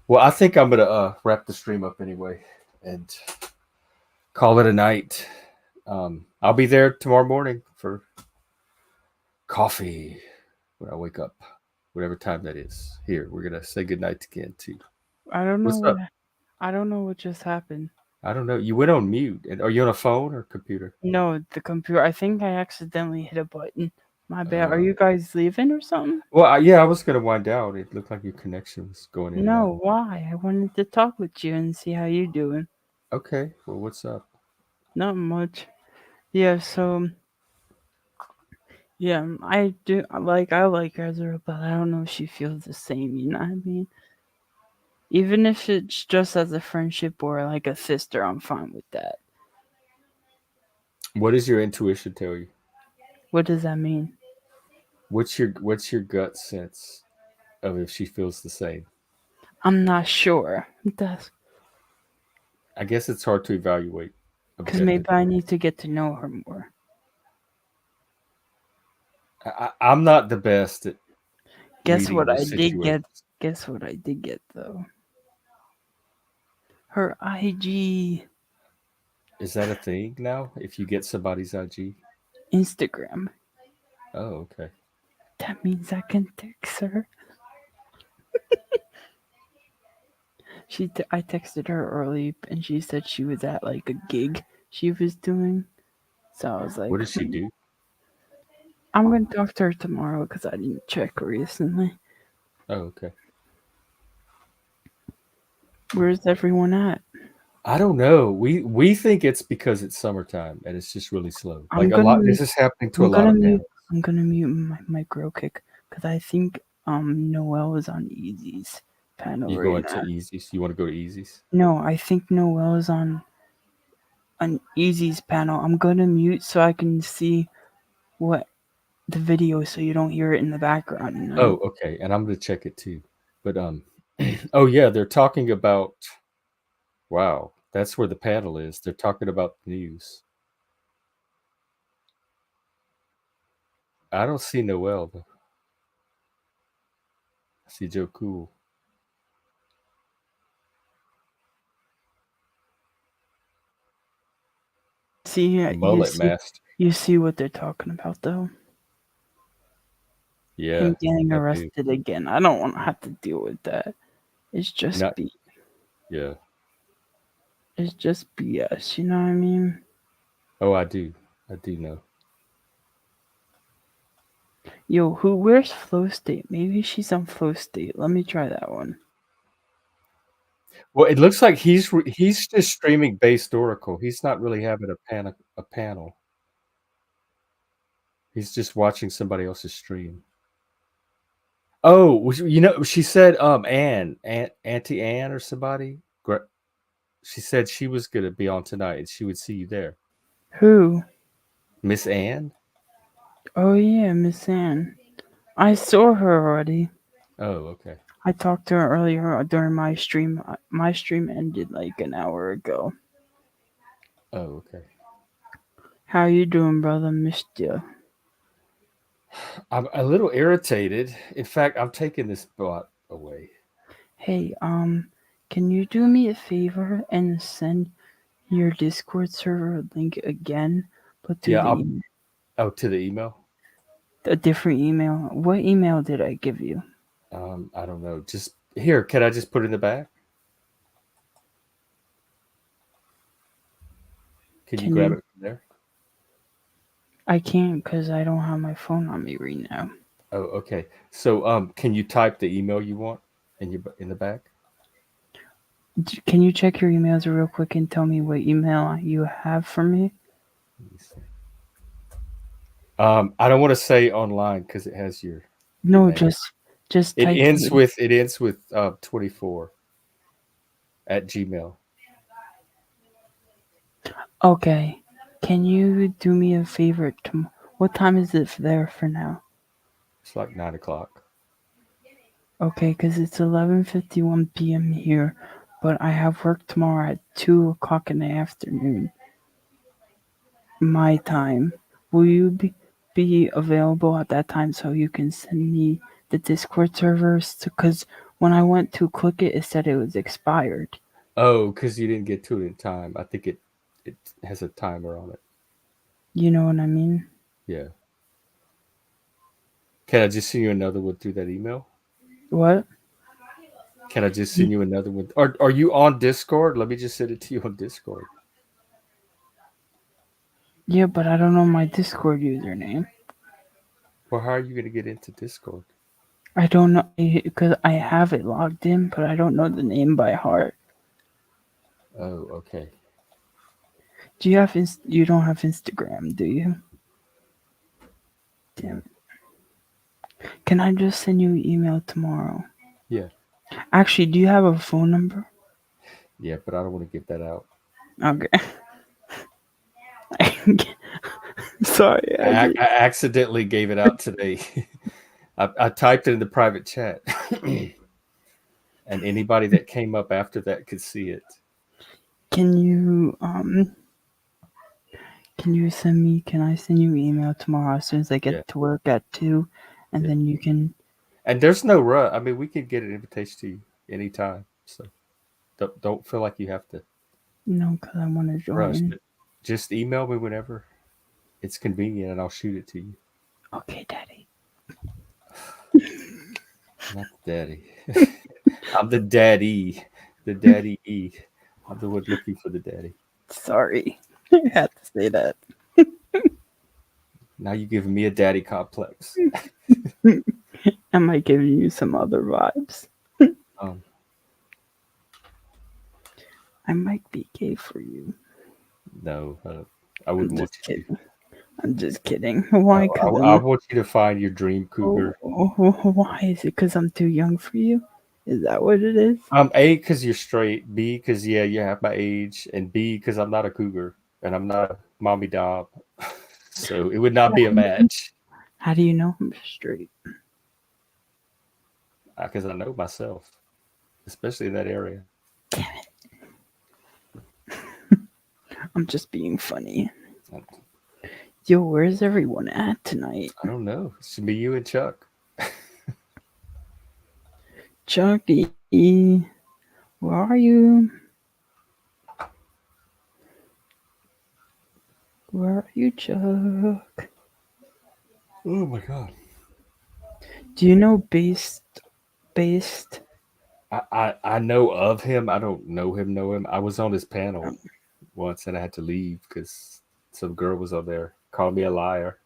Well, I think I'm gonna wrap the stream up anyway and call it a night. I'll be there tomorrow morning for coffee when I wake up, whatever time that is. Here, we're gonna say goodnight again too. I don't know What's up? I don't know what just happened. I don't know. You went on mute. And are you on a phone or computer? No, the computer. I think I accidentally hit a button. My bad. Are Uh, you guys leaving or something? well, yeah, I was gonna wind down. It looked like your connection was going in and out. No, why? I wanted to talk with you and see how you doing. Okay. Well, what's up? Not much. Yeah, so yeah, I like Ezra, but I don't know if she feels the same, you know what I mean? Even if it's just as a friendship or like a sister, I'm fine with that. What does your intuition tell you? What does that mean? What's your gut sense of if she feels the same? I'm not sure. That's I guess it's hard to evaluate because maybe I objectively. need to get to know her more. I'm not the best at Guess reading what I those did get? situations. Guess what I did get though? Her IG, Is that a thing now? If you get somebody's IG? Instagram. Oh, okay. That means I can text her. I texted her early and she said she was at like a gig she was doing. So I was What like, does she do? I'm gonna talk to her tomorrow because I didn't check recently. Oh, okay. Where's everyone at? I don't know. We think it's because it's summertime and it's just really slow. I'm Like a gonna lot. mute. This is happening to a I'm lot gonna of mute. panels. I'm gonna mute my mic real quick because I think Noel is on Easy's panel You right go into now. Easies. You want to go to Easies? No, I think Noel is on Easy's panel. I'm gonna mute so I can see what the video so you don't hear it in the background. You know. Oh, okay. And I'm gonna check it too. But oh yeah, they're talking about. Wow, that's where the panel is. They're talking about the news. I don't see Noel though. I see Joe Cool. See, you Mullet see, mask. you see what they're talking about though. Yeah, Him getting I do. arrested again. I don't want to have to deal with that. It's just Not B. yeah. It's just BS. You know what I mean? Oh, I do. I do know. Yo, where's Flow State? Maybe she's on Flow State. Let me try that one. Well, it looks like he's just streaming based Oracle. He's not really having a panel. He's just watching somebody else's stream. Oh, she said Auntie Anne or somebody. She said she was gonna be on tonight and she would see you there. Who? Miss Ann? Oh yeah, Miss Ann. I saw her already. Oh, okay. I talked to her earlier during my stream. My stream ended like an hour ago. Oh, okay. How you doing, brother? Missed you. I'm a little irritated. In fact, I'm taking this spot away. Hey, can you do me a favor and send your Discord server link again, but to Yeah, the I'll oh to the email. a different email? What email did I give you? I don't know. Just here, can I just put it in the back? Can you Can grab you? it from there? I can't because I don't have my phone on me right now. Oh, okay. So, can you type the email you want in the back? Can you check your emails real quick and tell me what email you have for me? Let me see. I don't want to say online because it has your No, name. just type it. It ends with 24 at Gmail. Okay. Can you do me a favor? What time is it there for now? It's like 9 o'clock. Okay, because it's 11:51 p.m. here, but I have work tomorrow at 2 o'clock in the afternoon, my time. Will you be available at that time so you can send me the Discord servers? Because when I went to click it, it said it was expired. Oh, because you didn't get to it in time. I think it has a timer on it. You know what I mean? Yeah. Can I just send you another one through that email? What? Can I just send you another one? Are you on Discord? Let me just send it to you on Discord. Yeah, but I don't know my Discord username. Well, how are you going to get into Discord? I don't know because I have it logged in, but I don't know the name by heart. Oh, okay. Do you have you don't have Instagram, do you? Damn No. it. Can I just send you an email tomorrow? Yeah. Actually, do you have a phone number? Yeah, but I don't want to give that out. Okay. Sorry, I just I accidentally gave it out today. I typed it in the private chat, and anybody that came up after that could see it. can you can I send you an email tomorrow as soon as I get Yeah, to work at 2, and yeah. then you can. And there's no rush. I mean, we could get an invitation to you anytime. So don't feel like you have to No, because I want to rush. join. But just email me whenever it's convenient, and I'll shoot it to you. Okay, Daddy. Not the daddy. I'm the daddy. The daddy E. I'm the one looking for the daddy. Sorry. I had to say that. Now you're giving me a daddy complex. Am I giving you some other vibes? Um, I might be gay for you. no, I I'm wouldn't want just you to. kidding. I'm just kidding. Why? Because I want you to find your dream cougar. why is it? Because I'm too young for you? Is that what it is? A, because you're straight. B, because yeah, you have my age, and B, because I'm not a cougar and I'm not a mommy dom. So it would not be a match How do you know I'm straight? because I know myself, especially in that area. I'm just being funny. I Yo, where's everyone at tonight? I don't know. It should be you and Chuck. Chucky, where are you? Where are you, Chuck? Oh my god. Do you know based? I know of him. I don't know him. I was on his panel once and I had to leave because some girl was on there, called me a liar.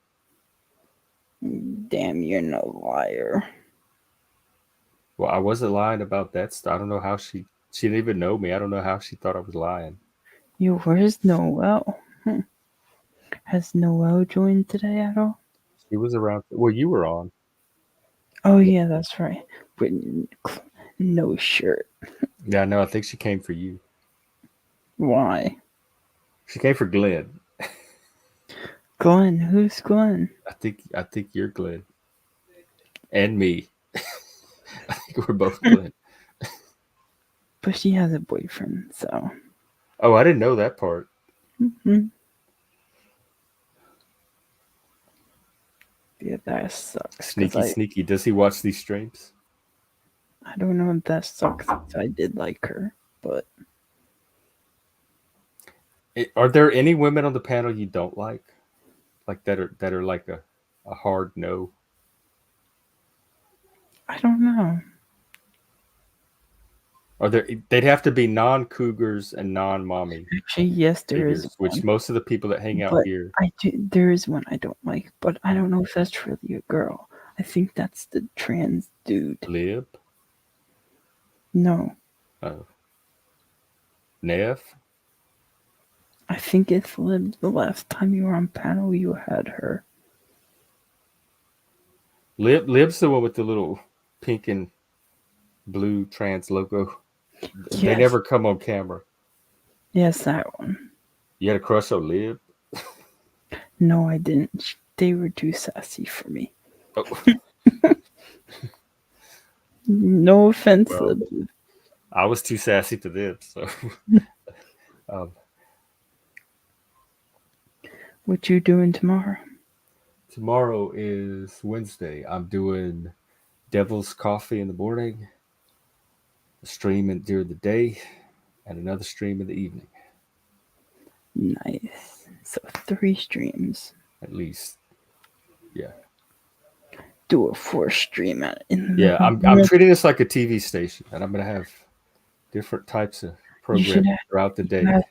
Damn, you're no liar. Well, I wasn't lying about that stuff. I don't know how she didn't even know me. I don't know how she thought I was lying. Yo, where's Noel? Has Noel joined today at all? She was around. Well, you were on. Oh yeah, that's right. With no shirt. Yeah, no, I think she came for you. Why? She came for Glenn. Glenn, who's Glenn? I think you're Glenn and me. I think we're both Glenn. But she has a boyfriend, so. Oh, I didn't know that part. Mhm. Yeah, that sucks. Cause Sneaky, sneaky. Does he watch these streams? I don't know if that sucks. 'Cause I did like her, but Are there any women on the panel you don't like that are like a hard no? I don't know. Are there? They'd have to be non-cougars and non-mommy Actually, yes, there is figures, which one. most of the people that hang out But here I do. There is one I don't like, but I don't know if that's really a girl. I think that's the trans dude. lib, No, uh, Nev. I think it's Lib. The last time you were on panel, you had her. Lib's the one with the little pink and blue trans logo. They Yes, never come on camera. yes, that one. You had a crush on Lib? No, I didn't. They were too sassy for me. Oh, No offense, well, Lib. I was too sassy for them. So um, What you doing tomorrow? tomorrow is Wednesday. I'm doing Devil's Coffee in the morning, a stream during the day, and another stream in the evening, Nice. So 3 streams. at least. Yeah. Do a 4 stream at in the Yeah, middle. I'm treating this like a TV station, and I'm gonna have different types of You should programming throughout the day. have,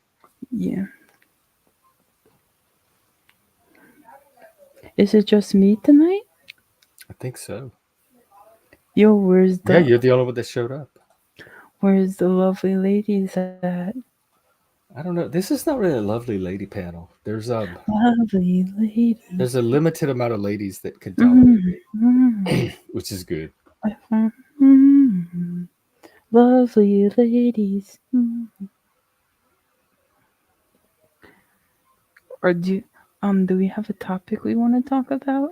yeah. Is it just me tonight? I think so. Yo, where's Yeah, the you're the only one that showed up. where's the lovely ladies at? I don't know. This is not really a lovely lady panel. Lovely ladies. There's a limited amount of ladies that can tolerate Mm, me, which is good. mm, lovely ladies. Or do we have a topic we want to talk about?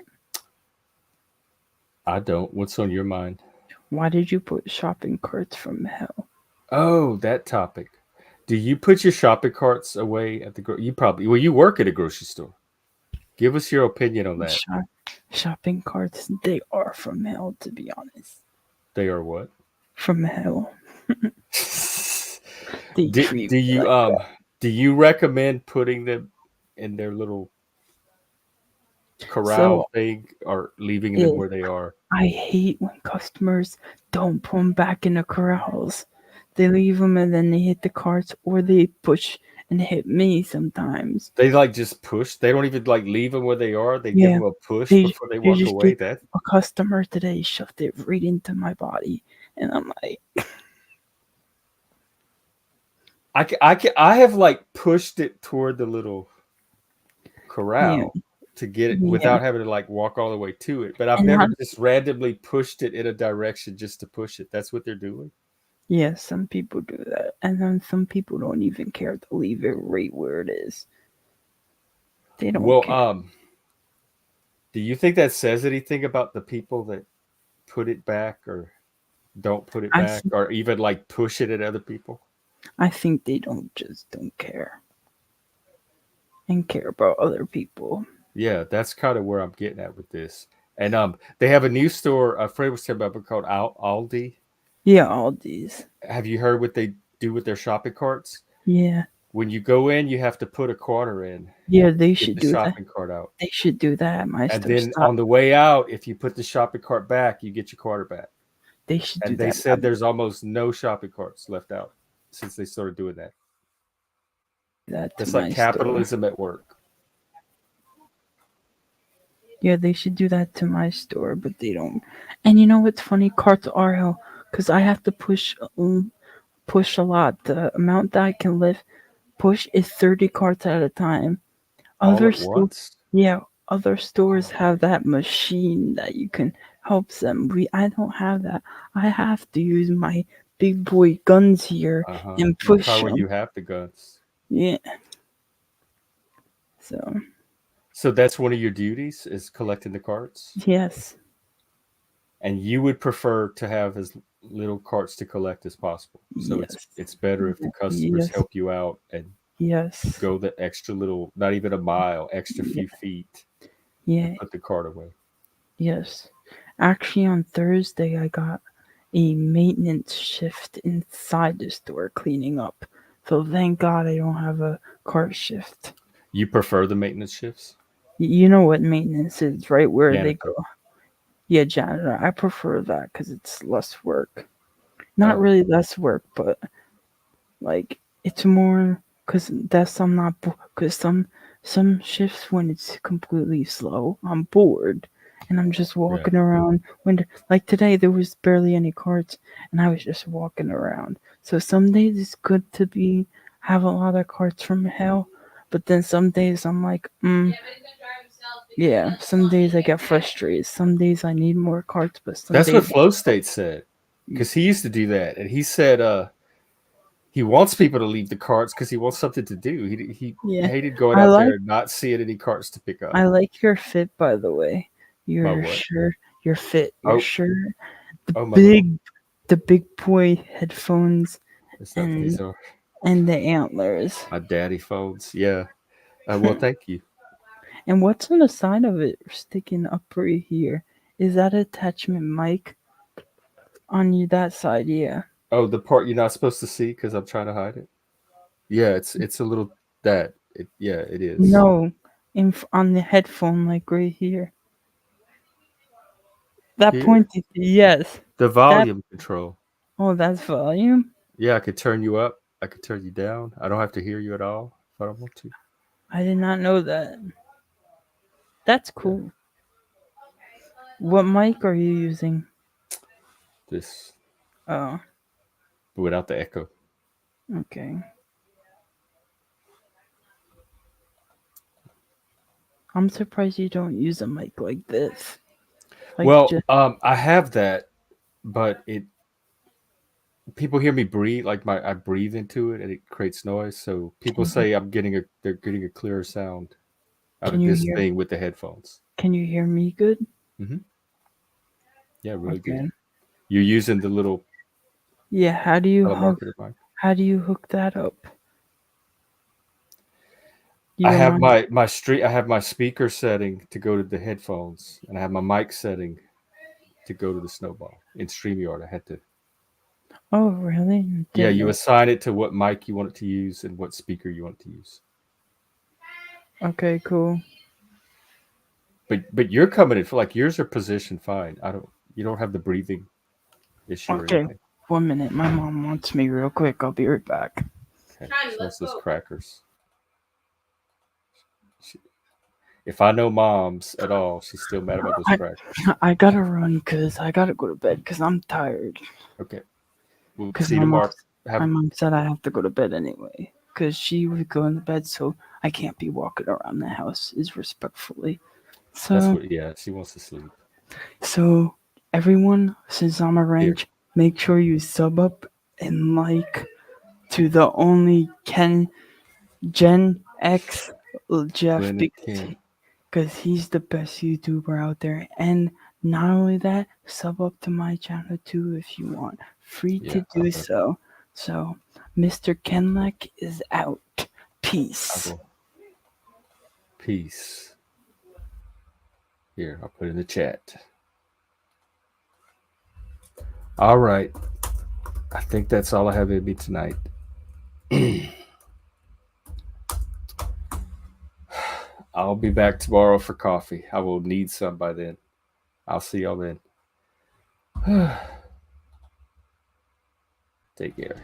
I don't. What's on your mind? Why did you put shopping carts from hell? Oh, that topic. Do you put your shopping carts away at the you probably you work at a grocery store. Give us your opinion on that. Shopping carts, they are from hell, to be honest. They are what? From hell. They do, treat do me you like that. do you recommend putting them in their little corral So thing or leaving them if where they are? I hate when customers don't put them back in the corrals. They leave them and then they hit the carts, or they push and hit me sometimes. They like just push. They don't even like leave them where they are. They give Yeah, them a push they before they they walk just away. did. That A customer today shoved it right into my body, and I'm like, I have like pushed it toward the little yeah, corral to get it yeah. without having to like walk all the way to it. But I've And never not, just randomly pushed it in a direction just to push it. That's what they're doing. yeah, some people do that, and then some people don't even care to leave it right where it is. They don't Well, care. do you think that says anything about the people that put it back or don't put it I back think or even like push it at other people? I think they don't care and care about other people. Yeah, that's kind of where I'm getting at with this. And they have a new store. Fred was talking about called Aldi. Yeah, all these. Have you heard what they do with their shopping carts? Yeah, When you go in, you have to put a quarter in yeah, they to get should the do that. shopping cart out. They should do that at my And store. then Stop. on the way out, if you put the shopping cart back, you get your quarter back. They should do And they that. said there's almost no shopping carts left out since they started doing that. That to That's like my store. capitalism at work. Yeah, they should do that to my store, but they don't. And you know what's funny? Carts are hell, because I have to push a lot. The amount that I can lift push is 30 carts at a time. All Other at sto- once. yeah, other stores have that machine that you can help them. I don't have that. I have to use my big boy guns here Uh huh. and That's push probably where them. you have the guns. Yeah. So So that's one of your duties is collecting the carts, yes, and you would prefer to have as little carts to collect as possible. So yes, it's better if the customers yes, help you out and yes, go the extra little, not even a mile, extra yeah, few feet, and yeah, put the cart away. yes. Actually, on Thursday, I got a maintenance shift inside the store cleaning up. So thank God I don't have a cart shift. You prefer the maintenance shifts? You know what maintenance is, right? Where they go. Janitor. Yeah, janitor. I prefer that because it's less work. Not Oh, really less work, but like it's more because that's I'm not because some shifts when it's completely slow, I'm bored and I'm just right. walking around. When like today there was barely any carts and I was just walking around. So some days it's good to be have a lot of carts from hell, but then some days I'm like, yeah. Some days I get frustrated. Some days I need more carts, but some That's what days, Flow State said. Because he used to do that. And he said he wants people to leave the carts because he wants something to do. He yeah. hated going I out like there and not seeing any carts to pick up. I like your fit, by the way. My Your what? shirt, your fit, your Oh, shirt, the oh, my little. big, the big boy headphones, Is that these and are and the antlers. my daddy phones? Yeah. Well, thank you. And what's on the side of it sticking up right here? Is that attachment mic on you that side? Yeah. Oh, the part you're not supposed to see because I'm trying to hide it. Yeah, it's a little that. Yeah, it is. No, on the headphone, like right here. That Here, pointed. Yes. the That. volume control. Oh, that's volume. Yeah, I could turn you up. I could turn you down. I don't have to hear you at all if I don't want to. I did not know that. That's Yeah, cool. What mic are you using? this Oh, without the echo. okay. I'm surprised you don't use a mic like this. Like Well, just I have that, but it people hear me breathe like my I breathe into it and it creates noise. So people can you say they're getting a clearer sound out can of you this hear thing with the headphones. can you hear me good? Hmm. Yeah, really good. Okay. You're using the little Yeah, telemarketer mic. how do you hook that up? You don't mind? I have my speaker setting to go to the headphones, and I have my mic setting to go to the snowball in StreamYard. I had to. Oh really? Yeah, Didn't you know. assign it to what mic you want it to use and what speaker you want it to use. Okay, cool. But you're coming in for like yours are positioned fine. I don't you don't have the breathing issue or Okay. anything. 1 minute. My mom wants me real quick. I'll be right back. Okay. She wants those crackers. She, if I know moms at all, she's still mad about those I crackers. I gotta run because I gotta go to bed because I'm tired. Okay. We'll Because see you tomorrow. my Have mom said I have to go to bed anyway. Because she was going to bed, so I can't be walking around the house. Is respectfully. that's So what yeah, she wants to sleep. so everyone, since I'm a Here. wrench, make sure you sub up and like to the only Ken Gen X Jeff Glenn and Ken. because he's the best YouTuber out there. And not only that, sub up to my channel too if you want. Free Yeah, to do so. So, Mr. Kenlek is out. I Peace. will. Peace. Here, I'll put it in the chat. All right. I think that's all I have in me tonight. I'll be back tomorrow for coffee. I will need some by then. I'll see y'all then. Take care.